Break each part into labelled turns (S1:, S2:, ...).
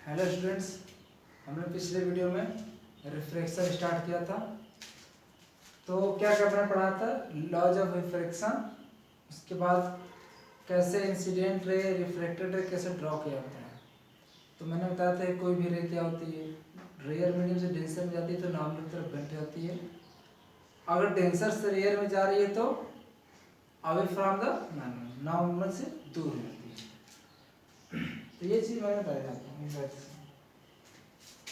S1: Hello students, हमने पिछले video में रिफ्रैक्शन स्टार्ट किया था। तो क्या करना पड़ा था, लॉज ऑफ रिफ्रैक्शन, उसके बाद कैसे इंसिडेंट रे रिफ्रैक्टेड रे कैसे ड्रॉ किया जाता है। तो मैंने बताया था कोई भी रे क्या होती है, रेयर मीडियम से डेंसर में जाती है तो नॉर्मल की तरफ बेंट जाती है। अगर डेंसर से रेयर में जा रही है तो अवे फ्रॉम द नॉर्मल से दूर रहती है। तो ये चीज़ मैंने बताया आपको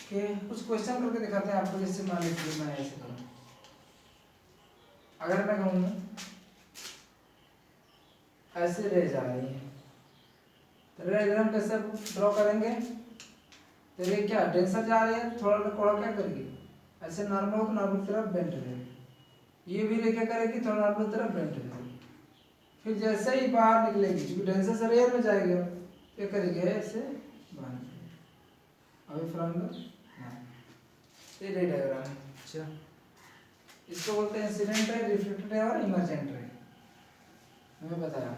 S1: कि कुछ क्वेश्चन करके दिखाते हैं आपको। जैसे मान लीजिए मैं ऐसे करूँ, अगर मैं कहूँ ऐसे रे जा रही है तो रे हम कैसे ड्रॉ करेंगे। तो रे क्या डेंसर जा रही है, थोड़ा थोड़ा क्या करेगी, ऐसे नॉर्मल को नॉर्मल की तरफ बेंट रहेगी। ये भी रे क्या करेगी, थोड़ा नॉर्मल की तरफ बेंट रहेगी। फिर जैसे ही बाहर निकलेगी, क्योंकि डेंसर से रेयर में जाएगी, क्या करेगी ऐसे बाहर निकलेगी अभी फ्रॉम द ये रे डायग्राम। अच्छा, इसको बोलते हैं इंसिडेंट रे, रिफ्लेक्टेड रे और इमर्जेंट रे, हमें बताया।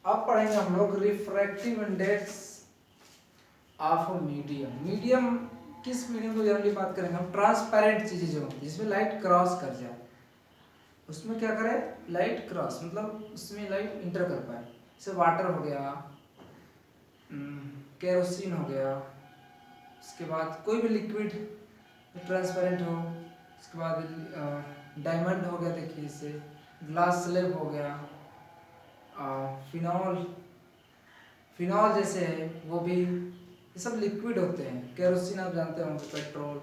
S1: अब पढ़ेंगे हम लोग refractive index of medium. Medium किस मीडियम को जनरली बात करेंगे हम, ट्रांसपेरेंट चीजें जो होती है जिसमें लाइट क्रॉस कर जाए, उसमें क्या करें, लाइट क्रॉस मतलब उसमें लाइट इंटर कर पाए। जैसे वाटर हो गया, केरोसिन हो गया, उसके बाद कोई भी लिक्विड ट्रांसपेरेंट हो, उसके बाद डायमंड हो गया, देखिए इससे ग्लास स्लेब हो गया, फिनॉल फिनॉल जैसे है वो भी, ये सब लिक्विड होते हैं। केरोसिन आप जानते होंगे, पेट्रोल।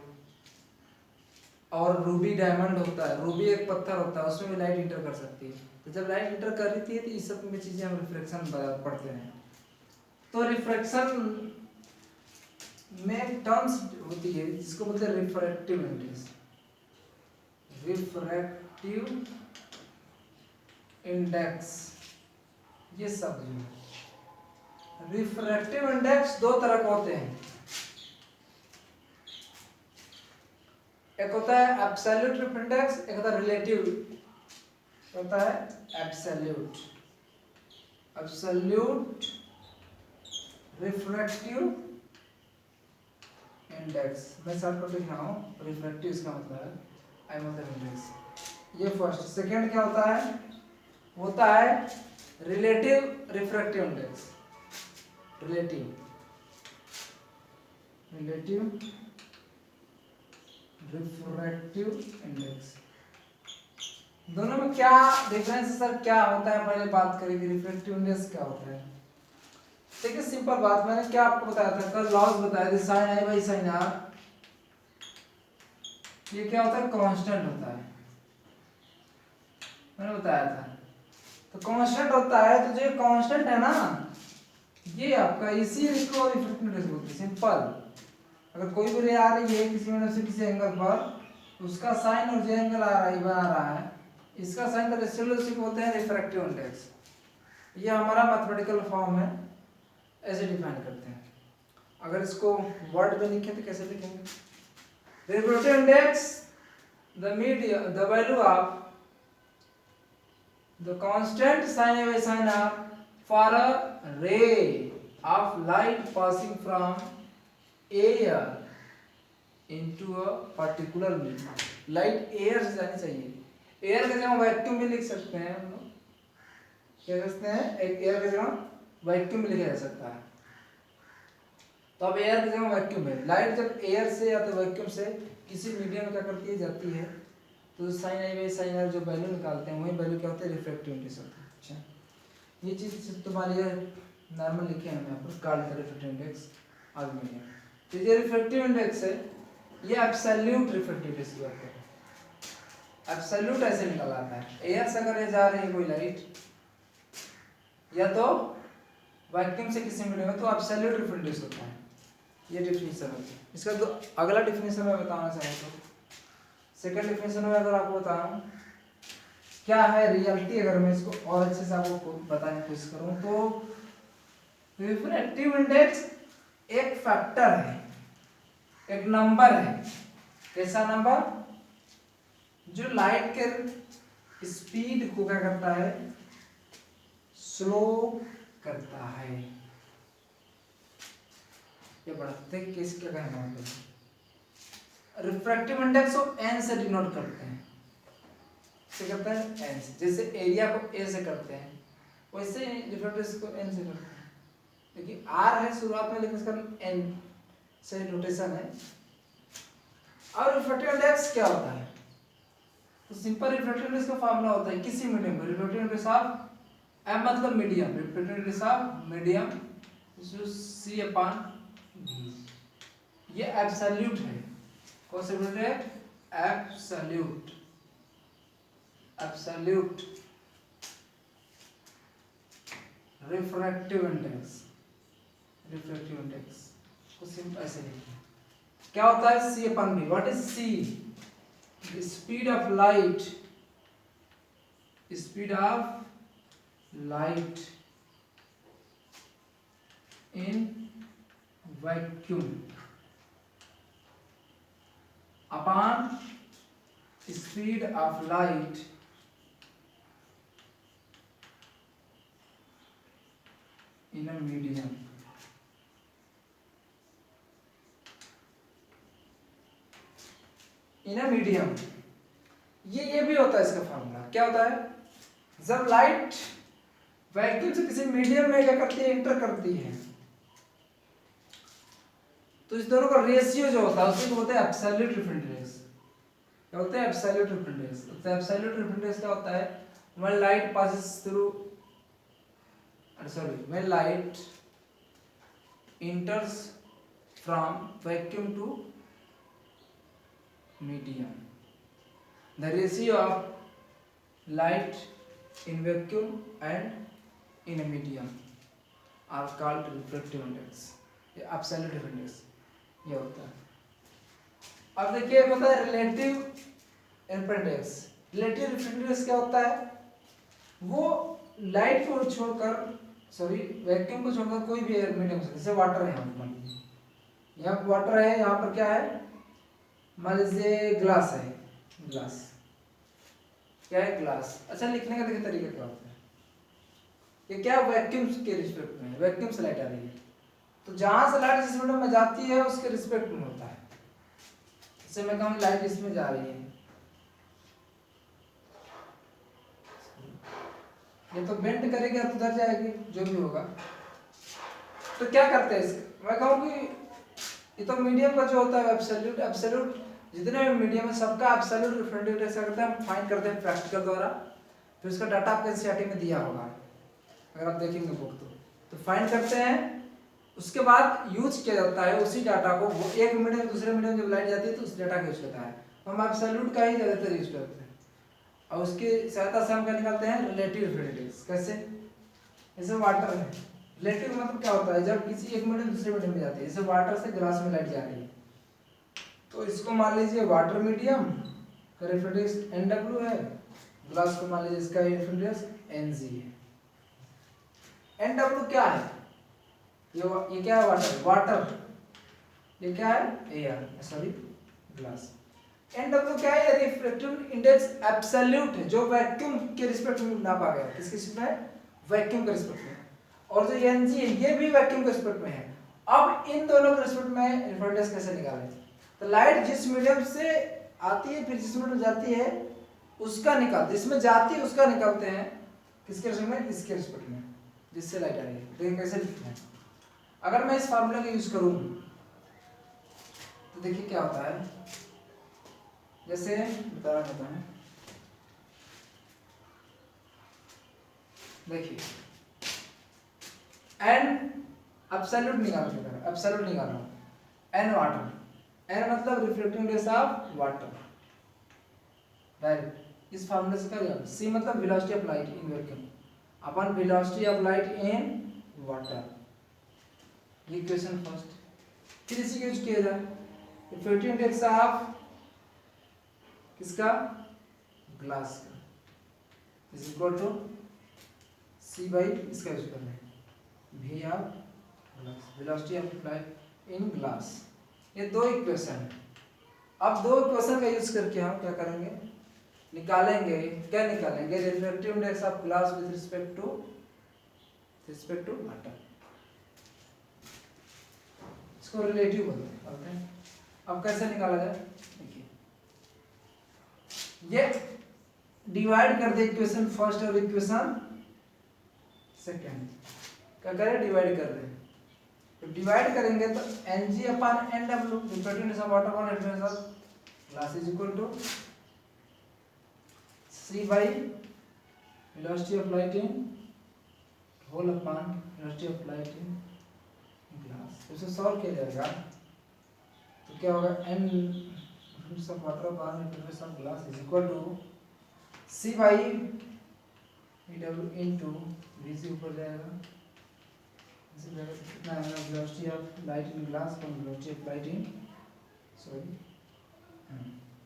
S1: और रूबी डायमंड होता है, रूबी एक पत्थर होता है, उसमें भी लाइट इंटर कर सकती है। तो जब लाइट इंटर कर रही है तो इस सब में चीज़ें हम रिफ्रैक्शन पढ़ते हैं। तो रिफ्रैक्शन में टर्म्स होती है जिसको बोलते हैं रिफ्रैक्टिव इंडेक्स। रिफ्रैक्टिव इंडेक्स, ये सब जो है रिफ्रैक्टिव इंडेक्स दो तरह के होते हैं। एक होता है एब्सोल्यूट इंडेक्स, एक होता है रिलेटिव, होता है एब्सोल्यूट रिफ्रैक्टिव इंडेक्स। मैं शॉर्टकट लिख रहा हूँ, रिफ्रैक्टिव इसका मतलब है आई मतलब इंडेक्स। ये फर्स्ट। सेकंड क्या होता है relative refractive index. Relative refractive index, दोनों में क्या डिफरेंस है सर, क्या होता है, पहले बात करेंगे रिफ्रैक्टिव इंडेक्स क्या होता है। देखिए सिंपल बात, मैंने क्या आपको बताया था, कल लॉज बताया था, sine i by sine r, ये क्या होता है, कांस्टेंट होता है, मैंने बताया था। तो कांस्टेंट होता है, तो जो कांस्टेंट है ना, ये आपका इसी इसको रिफ्रैक्टिव इंडेक्स बोलते हैं। सिंपल, अगर कोई भी रे आ रही है किसी में से किसी एंगल पर, उसका साइन और जो एंगल आ रहा है इसका साइन का रेशियो उसी को बोलते हैं रिफ्रैक्टिव इंडेक्स। ये हमारा मैथमेटिकल फॉर्म है, ऐसे डिफाइन करते हैं। अगर इसको वर्ड में लिखें तो कैसे लिखेंगे, refractive index the value of the constant sin A by sin R for a ray of light passing from air into a particular medium। Light air से जानी चाहिए, एयर का जगह वैक्यूम भी लिख सकते हैं हम लोग, क्या कहते हैं, एक एयर की जगह वैक्यूम लिखा जा सकता है। तो अब एयर की जगह वैक्यूम है, लाइट जब एयर से या तो वैक्यूम से किसी मीडियम में क्या करती है, जाती है, तो sine i by sine r जो वैल्यू निकालते हैं वही वैल्यू क्या होता है, रिफ्रैक्टिव इंडेक्स होता है। अच्छा, ये चीज़ तुम्हारे लिए नॉर्मल लिखे हैं यहाँ पर, कार्ड का रिफ्रैक्टिव इंडेक्स आज में है। तो ये रिफ्रैक्टिव इंडेक्स है, ये एब्सोल्यूट रिफ्रैक्टिव इंडेक्स की बात कर रहे हैं। एब्सोल्यूट ऐसे निकल आता है, एयर से अगर ये जा रही है कोई लाइट या तो वैक्यूम से किसी मीडियम में, तो एब्सोल्यूट रिफ्रैक्टिव इंडेक्स होता है। ये डेफिनेशन होती है इसका। तो अगला डेफिनेशन मैं बताना चाहूँ तो सेकंड डेफिनेशन में अगर आपको बताऊं क्या है रियलिटी, अगर मैं इसको और अच्छे से आपको बताने की कोशिश करूं तो रिफ्रैक्टिव इंडेक्स एक फैक्टर है, एक नंबर है। कैसा नंबर, जो लाइट के स्पीड को क्या करता है, स्लो करता है। ये बढ़ाते हैं किस क्या कहना है, रिफ्रैक्टिव इंडेक्स को एन से डिनोट करते हैं, से करते हैं एन से, जैसे एरिया को ए से करते हैं वैसे रिफ्रैक्टिव को एन से करते हैं। देखिए आर है शुरुआत में, लेकिन इसका एन से नोटेशन है। और रिफ्रैक्टिव इंडेक्स क्या होता है, तो सिंपल रिफ्रैक्टिव इंडेक्स का फार्मूला होता है किसी मीडियम में रिफ्रैक्टिव इंडेक्स ऑफ एम मतलब medium, refractive index of medium c upon v, ये एब्सोल्यूट है, कौन सा यूनिट है, absolute, absolute refractive index, refractive index को सिंपल ऐसे लिखिए, क्या होता है c upon v. What is c, speed of light, speed of light in vacuum upon speed of light in a medium. In a medium, ये भी होता है इसका फॉर्मूला, क्या होता है, जब लाइट वैक्यूम से किसी मीडियम में क्या करती है, एंटर करती है, तो इस दोनों का रेशियो जो होता है उसको बोलते हैं एब्सोल्यूट रिफ्रैक्टिव। क्या होता है एब्सोल्यूट रिफ्रैक्टिव। तो एब्सोल्यूट रिफ्रैक्टिव क्या होता है, when light passes through, when light enters from vacuum to medium, the ratio of light in vacuum and in a medium are called refractive index, ये absolute index ये होता है। अब देखिए एक होता है रिलेटिव इंडेक्स। रिलेटिव इंडेक्स क्या होता है, वो लाइट को छोड़कर, वैक्यूम को छोड़कर कोई भी एयर मीडियम से, जैसे वाटर है, यहाँ वाटर है, यहाँ पर क्या है, मान लीजिए ग्लास है, ग्लास क्या है, ग्लास। अच्छा लिखने का देखिए तरीका क्या होता है, ये क्या वैक्यूम के रिस्पेक्ट में, वैक्यूम से लाइट आ रही है, तो जहां से लाइट जिस मीडियम में जाती है उसके रिस्पेक्ट में होता है। जैसे मैं कहूँ लाइट इसमें जा रही है, ये तो बेंड करेगी तो उधर जाएगी, जो भी होगा। तो क्या करते हैं इसके, मैं कहूँ कि ये तो मीडियम का जो होता है एब्सोल्यूट, एब्सोल्यूट जितने भी मीडियम है सबका एब्सोल्यूट रिफ्रैक्टिव इंडेक्स करते हैं, हम फाइंड करते हैं प्रैक्टिकल द्वारा। फिर उसका डाटा आपके एनसीईआरटी में दिया होगा, अगर आप देखेंगे बुक तो फाइंड करते हैं। उसके बाद यूज किया जाता है उसी डाटा को, वो एक मीडियम दूसरे मीडियम जब लाइट जाती है तो उस डाटा का यूज करता है। हम एब्सोल्यूट का ही ज़्यादातर यूज करते हैं, और उसकी सहायता से हम क्या निकालते हैं, रिलेटिव रिफ्रैक्टिव इंडेक्स। कैसे, जैसे वाटर है, रिलेटिव मतलब क्या होता है, जब किसी एक मीडियम दूसरे मीडियम में जाती है, जैसे वाटर से ग्लास में लाइट जा रही है, तो इसको मान लीजिए वाटर मीडियम का रिफ्रैक्टिव NW है, ग्लास को मान लीजिए इसका रिफ्रैक्टिव NG है। NW क्या है, ये क्या है, वाटर, वाटर ये क्या है, एयर, ग्लास। NW क्या है, रिफ्रैक्टिव इंडेक्स एब्सोल्यूट है, जो वैक्यूम के रिस्पेक्ट में नापा गया, किसके रिस्पेक्ट में, वैक्यूम के रिस्पेक्ट में। और जो NG है ये भी वैक्यूम के रिस्पेक्ट में है। अब इन दोनों के रिस्पेक्ट में रिफ्रैक्टिव इंडेक्स कैसे निकालें, तो लाइट जिस मीडियम से आती है फिर जिस मीडियम में जाती है उसका निकालते, जिसमें जाती है उसका निकालते हैं, किसके रिस्पेक्ट में, इसके रिस्पेक्ट में जिससे लाइट आ रही है। देखिए कैसे लिखते हैं, अगर मैं इस फार्मूला का यूज करूं तो देखिए क्या होता है, जैसे बता रहा हूं, देखिए एन एब्सोल्यूट निकालना, एब्सोल्यूट निकालना, एन वाटर, एन मतलब refractive index of water, right. इस फार्मूले से क्या जाएगा, सी मतलब velocity of light in vacuum upon velocity of light in water, ये इक्वेशन फर्स्ट। फिर इसी का यूज किया जाए, रिफ्रैक्टिव इंडेक्स ऑफ किसका, ग्लास का, is equal to c by इसका यूज करना है, v of glass, velocity of light in glass. ये दो इक्वेशन है। अब दो इक्वेशन का यूज करके हम क्या करेंगे, निकालेंगे, क्या निकालेंगे, refractive index of glass with respect to water. इसको रिलेटिव बोलते हैं। अब कैसे निकाला जाए, देखिए ये डिवाइड कर दे इक्वेशन फर्स्ट और इक्वेशन सेकेंड, क्या करें डिवाइड कर दे। तो डिवाइड करेंगे तो Ng upon NW refractive index of water upon refractive index of glass is equal to C by velocity of light in whole upon velocity of light in glass। इसे solve किया जाएगा तो क्या होगा, n index of water upon refractive index of glass is equal to C by VW into VC ऊपर जाएगा, इसे जाएगा कितना है velocity of light in glass from velocity of light in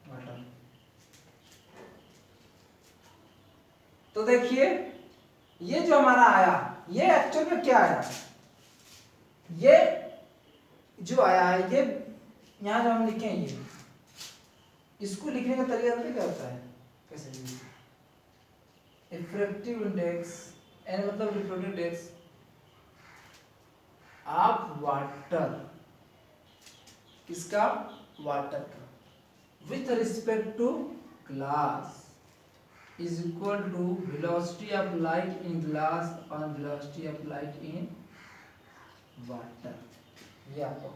S1: water. तो देखिए ये जो हमारा आया ये एक्चुअल में क्या आया, ये जो आया है ये यहाँ जो हम लिखे हैं ये, इसको लिखने का तरीका क्या होता है, कैसे लिखेंगे, रिफ्रैक्टिव इंडेक्स n मतलब रिफ्रैक्टिव इंडेक्स ऑफ वाटर, किसका, वाटर का, with respect to glass is equal to velocity of light in glass on velocity of light in water। ये आपको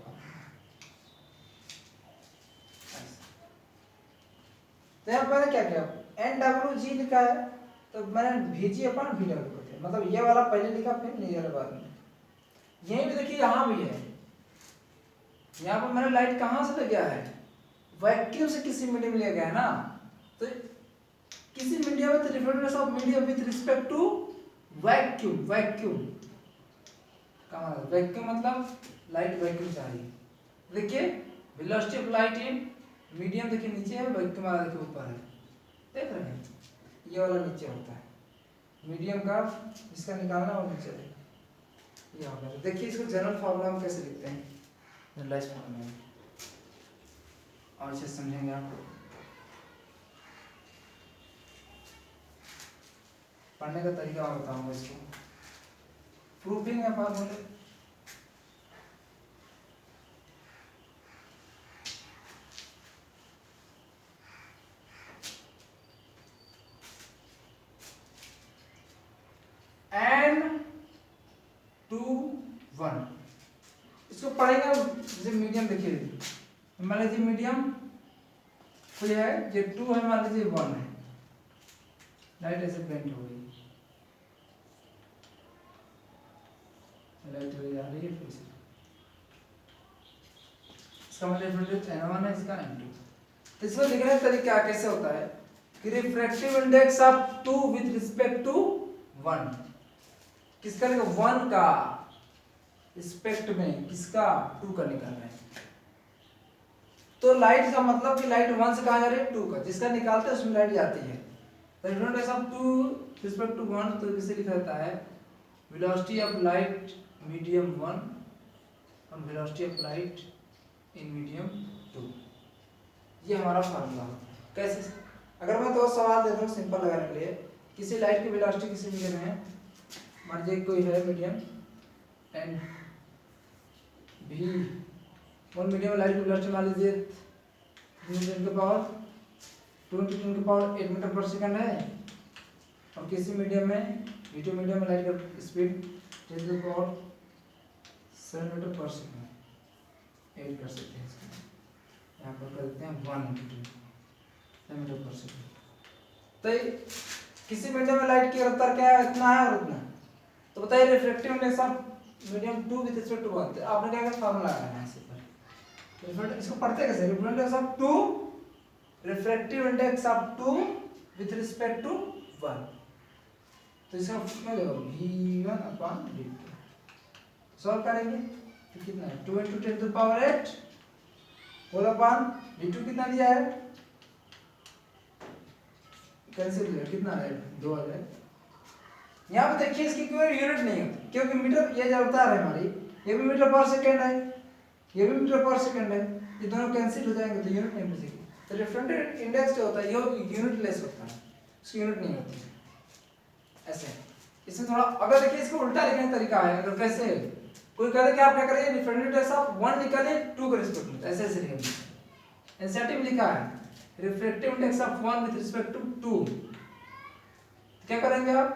S1: तो यहाँ मैंने क्या किया, NWG लिखा है तो मैंने VG अपॉन VW को दिया, मतलब ये वाला पहले लिखा फिर ये वाला बाद में। यहीं भी देखिए यहाँ भी है, यहाँ पर मैंने लाइट कहाँ से ले गया है, वैक्यूम से किसी मीडियम में ले गया है ना, तो किसी मीडियम में refractive of medium with respect to vacuum, vacuum का मतलब वैक्यूम मतलब लाइट वैक्यूम चाहिए। देखिए velocity of light in medium देखिए नीचे है, वैक्यूम वाला देखिए ऊपर है, देख रहे हैं ये वाला नीचे होता है, मीडियम का इसका निकालना और नीचे ये होगा। तो देखिए इसको जनरल फार्मूला में कैसे लिखते हैं, जनरलाइज फार्मूला में, और इसे समझेंगे आप। पढ़ने का तरीका मैं बताऊंगा इसको, प्रूफिंग है फार्मूले, N2 1 इसको पढ़ेंगे। जैसे मीडियम देखिए, मान लीजिए मीडियम कोई है, ये 2 है, मान लीजिए 1 है, लाइट ऐसे ब्लेंड हो गई, लाइट जा रही है फिर से, इसका मतलब N1 है, इसका N2। तो इसको लिखने का तरीका कैसे होता है कि refractive index of 2 with respect to 1, किसका लिखो 1 का रिस्पेक्ट में किसका 2 का निकालना है। तो लाइट का मतलब कि लाइट 1 से कहां जा रही है 2 का, जिसका निकालते हैं उसमें लाइट जाती है। तो refractive index of 2 respect to 1 तो किसे लिखा जाता है, वेलोसिटी ऑफ लाइट मीडियम 1 और velocity of light in medium 2। ये हमारा फार्मूला है। कैसे, अगर मैं 2 सवाल दे दूं सिंपल लगाने के लिए, किसी लाइट की वेलोसिटी किसी मीडियम में है, मान लीजिए कोई है मीडियम एंड भी, वन मीडियम लाइट की वेलोसिटी मान लीजिए 10 के पावर 8 मीटर पर सेकंड है, और किसी मीडियम में V2 मीडियम में लाइट का स्पीड 10 के पावर 7 मीटर पर सेकंड, 8 कर सकते हैं इसको, यहाँ पर कर देते हैं 1 × 7 मीटर पर सेकंड। तो किसी मीडियम में लाइट की रफ्तार क्या है, इतना है और उतना, तो बताइए refractive index of medium 2 with respect to 1, आपने क्या किया फार्मूला लगाना है इसी पर। इसको पढ़ते कैसे, refractive index of 2, refractive index of 2 with respect to 1, तो इसका क्या होगा V1/V2। सॉल्व करेंगे तो कितना है 2 × 10⁸ होल अपॉन V2 कितना दिया है, कैंसिल किया कितना है 2 आ जाए। यहाँ पे देखिए इसकी कोई यूनिट नहीं होती, क्योंकि मीटर ये जो अवतार है हमारी, ये भी मीटर पर सेकंड है, ये भी मीटर पर सेकंड है, ये दोनों कैंसिल हो जाएंगे तो यूनिट नहीं बचेगी। तो रिफ्रैक्टिव इंडेक्स जो होता है ये यूनिट लेस होता है, इसकी यूनिट नहीं होती ऐसे। इसमें थोड़ा अगर देखिए इसको उल्टा लिखने का तरीका है, अगर कैसे कोई कहते कि आप क्या करेंगे, रिफ्रैक्टिव इंडेक्स ऑफ 1 निकालिए 2 के रिस्पेक्ट में, ऐसे ऐसे लिखेंगे। एनसीईआरटी में लिखा है refractive index of 1 with respect to 2, क्या करेंगे आप,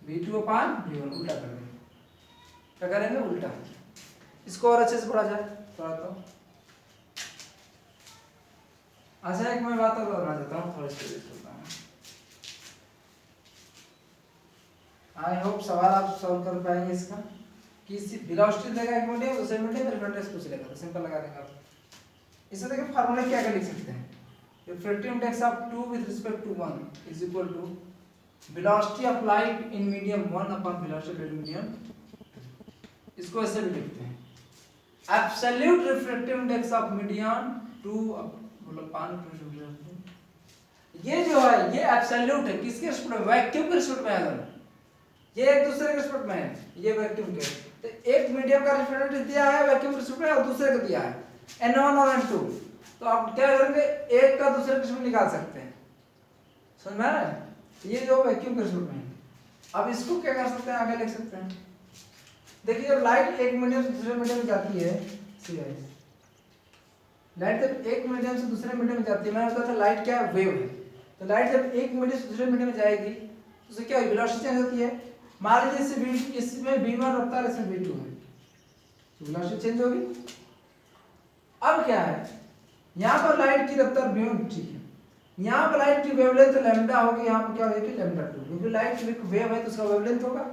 S1: V2 अपान V1 उल्टा कर देंगे। क्या करेंगे, उल्टा। इसको और अच्छे से पढ़ा जाए थोड़ा तो। अच्छा एक मैं बात और बताना चाहता हूँ, थोड़ा सा करता हूँ। आई होप सवाल आप सॉल्व कर पाएंगे इसका, कि वेलोसिटी देगा एक मीडियम, दूसरे मीडियम में रिफ्रैक्टिव पूछ लेगा, तो सिंपल लगा देंगे आप। इससे देखिए फार्मूला क्या क्या लिख सकते हैं, refractive index of 2 with respect to 1 is equal to velocity of light in medium 1 upon velocity of medium. इसको ऐसे भी लिखते हैं absolute refractive index of medium 2 upon, ये जो है ये एब्सोल्यूट है, किसके रिस्पेक्ट में, वैक्यूम के रिस्पेक्ट में है, ये एक दूसरे के रिस्पेक्ट में है, ये वैक्यूम के, तो एक मीडियम का रिफ्रैक्टिव दिया है वैक्यूम के रिस्पेक्ट में और दूसरे को दिया है N1 और N2, तो आप क्या करेंगे, एक का दूसरे के रिस्पेक्ट में निकाल सकते हैं, समझ में आ रहा है, ये जो वैक्यूम के रिस्पेक्ट में है। अब इसको क्या कर सकते हैं, आगे लिख सकते हैं। देखिए जब लाइट एक मीडियम से दूसरे मीडियम में जाती है, लाइट जब एक मीडियम से दूसरे मीडियम में जाती है, मैंने बताया था लाइट क्या है, वेव है, तो लाइट जब एक मीडियम से दूसरे मीडियम में जाएगी तो उससे क्या वेलोसिटी चेंज होती है। मान लीजिए इसमें v1 रफ्तार, इसमें v2 है, तो वेलोसिटी चेंज होगी। अब क्या है, यहाँ पर लाइट की रफ्तार v1 ठीक है, यहाँ पर लाइट की वेवलेंथ लैम्डा होगी, यहाँ पर क्या होगी λ2, क्योंकि लाइट एक वेव है तो उसका वेवलेंथ होगा।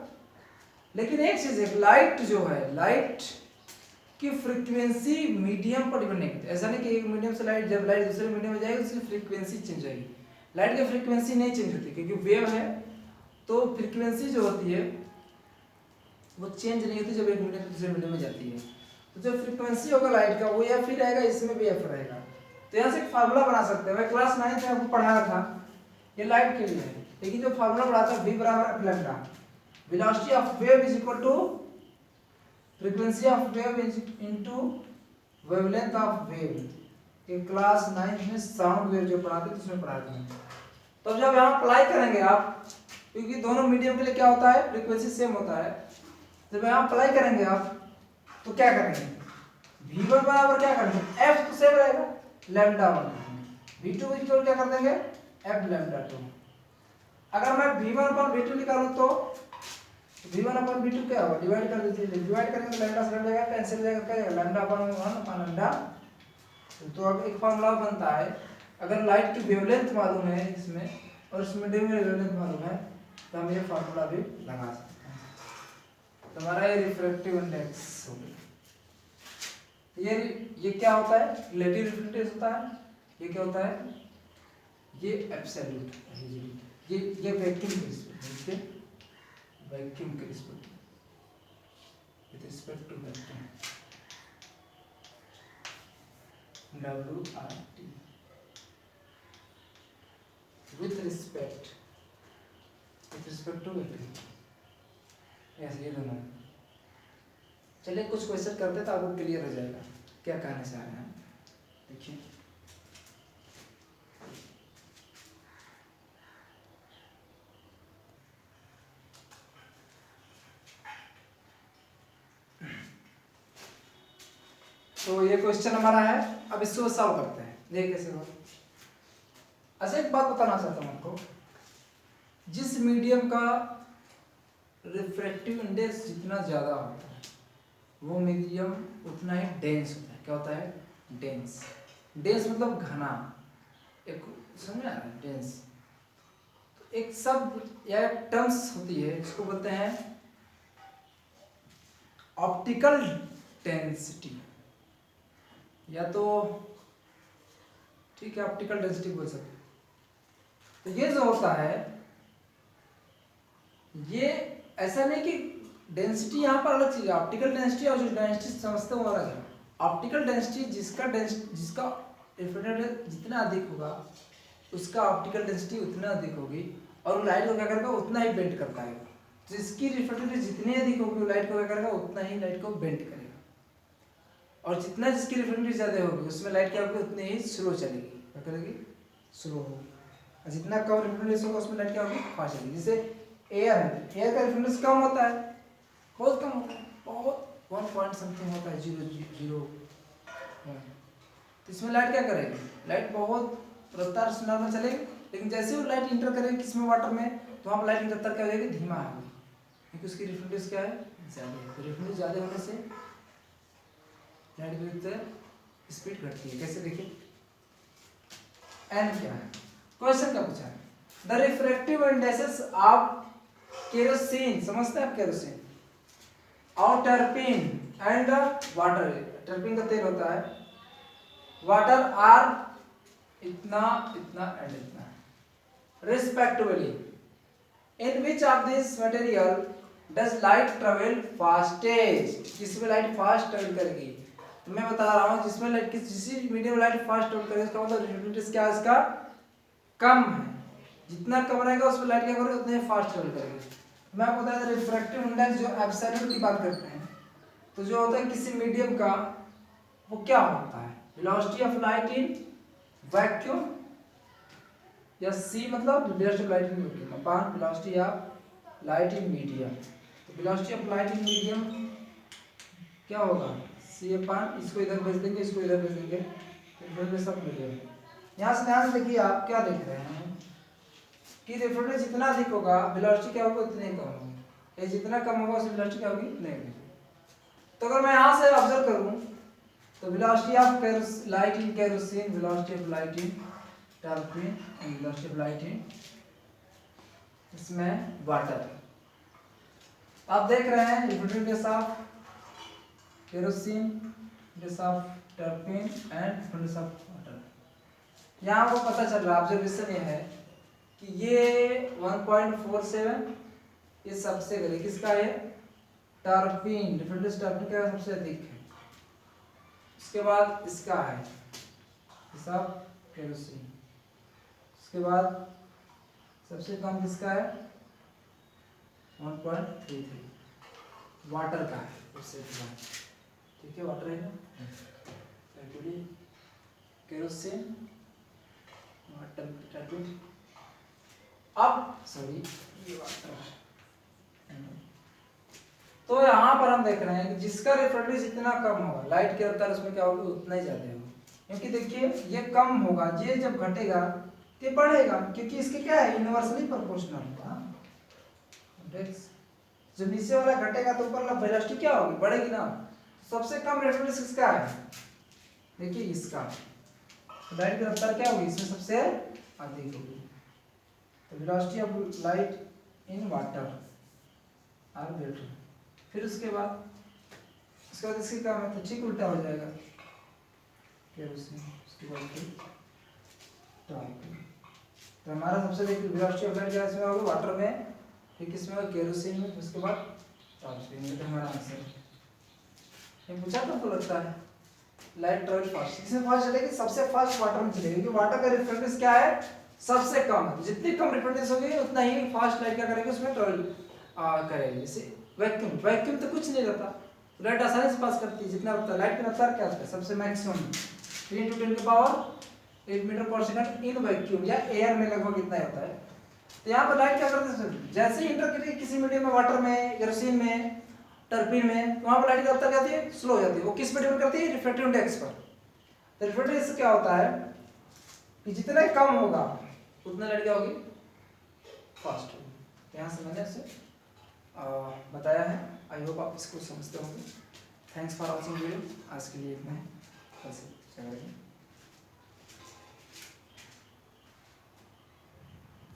S1: लेकिन एक चीज है, लाइट जो है, लाइट की फ्रीक्वेंसी मीडियम पर डिपेंड नहीं करती। ऐसा नहीं कि एक मीडियम से लाइट, जब लाइट दूसरे मीडियम में जाएगी उसकी फ्रीक्वेंसी चेंज होगी। लाइट की फ्रीक्वेंसी नहीं चेंज होती, क्योंकि वेव है तो फ्रीक्वेंसी जो होती है वो चेंज नहीं होती जब एक मीडियम से दूसरे मीडियम में जाती है। तो जो फ्रीक्वेंसी होगा लाइट का वो एफ ही रहेगा, इसमें भी एफ रहेगा। तो यहाँ से एक फार्मूला बना सकते हैं, मैं क्लास 9 में आपको पढ़ाया था, ये लाइट के लिए है, लेकिन जो फार्मूला पढ़ा था v बराबर f lambda, velocity of wave is equal to frequency of wave into wavelength of wave. ये क्लास 9 में साउंड वेव जो पढ़ाते थे उसमें पढ़ाते हैं। तो जब यहाँ अप्लाई करेंगे आप, क्योंकि दोनों मीडियम के लिए क्या होता है, फ्रीक्वेंसी सेम होता है, जब यहाँ अप्लाई करेंगे आप तो क्या करेंगे, v1 बराबर क्या करेंगे, f तो सेम रहेगा λ1, v2 इक्वल क्या कर देंगे f λ2। अगर मैं v1 पर v2 निकालूं तो v1 अपन v2 क्या होगा, डिवाइड कर दीजिए, डिवाइड करेंगे तो लैम्डा से लैम्डा जाएगा, कैंसिल हो जाएगा, क्या जाएगा लैम्डा अपन 1 अपन लैम्डा। तो अब एक फार्मूला बनता है, अगर लाइट की वेवलेंथ मालूम है इसमें और इस मीडियम में वेवलेंथ मालूम है तो हम ये फार्मूला भी लगा सकते हैं। तो हमारा ये रिफ्रैक्टिव इंडेक्स हो गया। ये क्या होता है, रिलेटिव रिफ्रैक्टिव होता है, ये क्या होता है, ये एब्सोल्यूट, ये वैक्यूम के रिस्पेक्ट में, वैक्यूम के respect with respect to vacuum, WRT with respect to vacuum, ऐसे ये दोनों। चलिए कुछ क्वेश्चन करते तो आपको क्लियर हो जाएगा क्या कहने से आ रहे हैं। देखिए तो ये क्वेश्चन हमारा है, अब इसको सॉल्व करते हैं, देखिए कैसे हो। अच्छा एक बात बताना चाहता हूँ आपको, जिस मीडियम का रिफ्रैक्टिव इंडेक्स जितना ज़्यादा होता है वो मीडियम उतना ही डेंस होता है। क्या होता है, डेंस। डेंस मतलब घना, एक समझ में आ रहा है, डेंस। तो एक शब्द या एक टर्म्स होती है, इसको बोलते हैं ऑप्टिकल डेंसिटी, या तो ठीक है ऑप्टिकल डेंसिटी बोल सकते हैं। तो ये जो होता है, ये ऐसा नहीं कि डेंसिटी यहाँ पर अलग चीज है, ऑप्टिकल डेंसिटी और जो डेंसिटी समझते हो अलग है। ऑप्टिकल डेंसिटी जिसका रिफ्रैक्टिव जितना अधिक होगा उसका ऑप्टिकल डेंसिटी उतना अधिक होगी, और लाइट को क्या करेगा उतना ही बेंड करता है। जिसकी रिफ्रैक्टिव जितनी अधिक होगी लाइट को क्या करेगा उतना ही लाइट को बेंड करेगा, और जितना जिसकी रिफ्रैक्टिव ज्यादा होगी उसमें लाइट क्या होगी उतनी ही स्लो चलेगी, क्या करेगी स्लो होगी। और जितना कम रिफ्रैक्टिव होगा उसमें लाइट क्या होगी फास्ट चलेगी। जैसे एयर है, एयर का रिफ्रैक्टिव कम होता है, बहुत कम होता है, बहुत 1 पॉइंट समथिंग होता है 0.001। तो इसमें लाइट क्या करेगी, लाइट बहुत रफ्तार से नॉर्मल चलेगी, लेकिन जैसे वो लाइट इंटर करेगी किसमें, वाटर में, तो वहाँ पर लाइट की रफ्तार क्या हो जाएगी, धीमा होगी, क्योंकि उसकी रिफ्लेक्टिव क्या है, ज़्यादा है। तो रिफ्लेक्टिव ज़्यादा होने से लाइट की विरुद्ध स्पीड घटती है। कैसे देखिए, एन क्या है, क्वेश्चन क्या पूछा है, the refractive indexes of kerosene, समझते हैं आप केरोसिन, और टर्पिन एंड वाटर, टर्पिन का तेल होता है, वाटर आर इतना इतना एंड इतना respectively, in which of this material does light travel fastest, किसमें लाइट फास्ट ट्रेवल करेगी। तो मैं बता रहा हूँ जिसमें लाइट किसी मीडियम लाइट फास्ट ट्रेवल करेगी, इसका मतलब रिफ्लेक्टिव क्या है, इसका कम है, जितना कम रहेगा उसमें लाइट क्या करेगी, उतने फास्ट ट्रेवल करेगी। मैं आपको बता दें रिफ्रैक्टिव इंडेक्स जो एब्सोल्यूट की बात करते हैं, तो जो होता है किसी मीडियम का, वो क्या होता है, velocity of light in vacuum, या सी मतलब velocity of light in vacuum upon velocity of light in medium. तो velocity of light in medium क्या होगा, सी अपॉन, इसको इधर भेज देंगे, इसको इधर भेज देंगे, तो सब मीडियम। यहाँ से ध्यान से देखिए, आप क्या देख रहे हैं कि रिफ्लेक्टिव जितना अधिक होगा वेलोसिटी क्या होगा, उतनी कम होगी, ये जितना कम होगा उसकी वेलोसिटी क्या होगी, नहीं होगी। तो अगर मैं यहाँ से ऑब्जर्व करूँ तो velocity of light in kerosene, velocity of light in टर्पिन and velocity of light इन इसमें वाटर, आप देख रहे हैं reflective index of kerosene, index of टर्पिन and index of water. यहाँ आपको पता चल रहा है, ऑब्जर्वेशन ये है कि ये 1.47 ये सबसे अधिक, किसका है, टर्पिन, रिफ्लेक्टिव टर्पिन का सबसे अधिक है, उसके बाद इसका है सब केरोसिन, उसके बाद सबसे कम किसका है 1.33 वाटर का है, उससे ठीक है, वाटर है ना, एक्चुअली केरोसिन वाटर टर्पिन, अब सॉरी ये वाटर है। तो यहाँ पर हम देख रहे हैं कि जिसका रिफ्लेक्टिव जितना कम होगा लाइट की रफ्तार उसमें क्या होगी, उतना ही ज्यादा होगा, क्योंकि देखिए ये कम होगा, ये जब घटेगा ये बढ़ेगा, क्योंकि इसके क्या है, इनवर्सली प्रोपोर्शनल होगा। जो नीचे वाला घटेगा तो ऊपर वाला वेलोसिटी क्या होगी, बढ़ेगी ना। सबसे कम रिफ्लेक्टिव किसका है, देखिए इसका, तो लाइट की रफ्तार क्या होगी, इसमें सबसे अधिक होगी। तो velocity of light in water are greater, फिर उसके बाद इसकी काम है तो ठीक उल्टा हो जाएगा, केरोसिन, उसके बाद फिर टर्पिन। तो हमारा सबसे देखिए वेलोसिटी ऑफ लाइट क्या इसमें होगा, वाटर में, फिर किसमें होगा, केरोसिन में, उसके बाद टर्पिन। ये तो हमारा आंसर है। ये पूछा तो आपको लगता है लाइट ट्रेवल फास्ट, किसमें फास्ट चलेगी, सबसे फास्ट वाटर में चलेगी, क्योंकि वाटर का रिफ्लेक्टिव क्या है, सबसे कम है, जितनी कम रिफ्लेक्टिव होगी उतना ही फास्ट लाइट क्या करेगी, उसमें ट्रेवल करेगी। जैसे वैक्यूम, वैक्यूम तो कुछ नहीं रहता, लाइट आसानी से पास करती है, जितना रफ्तार, लाइट की रफ्तार क्या होता है, सबसे मैक्सिमम 3 × 10⁸ मीटर पर सेकंड इन वैक्यूम, या एयर में लगभग इतना होता है। तो यहाँ पर लाइट क्या करते हैं, जैसे ही इंटर करेगी किसी मीडियम में, वाटर में, केरोसिन में, टर्पिन में, तो वहाँ पर लाइट की रफ्तार क्या होती है, स्लो हो जाती है। वो किस पर डिपेंड करती है, रिफ्लेक्टिव इंडेक्स पर। तो रिफ्लेक्टिव इंडेक्स क्या होता है कि जितना कम होगा उतना लाइट क्या होगी, फास्ट होगी। तो यहाँ से मैंने इसे बताया है, आई होप आप इसको समझते होंगे। थैंक्स फॉर वॉचिंग वीडियो, आज के लिए इतना है, कल से चलेगा।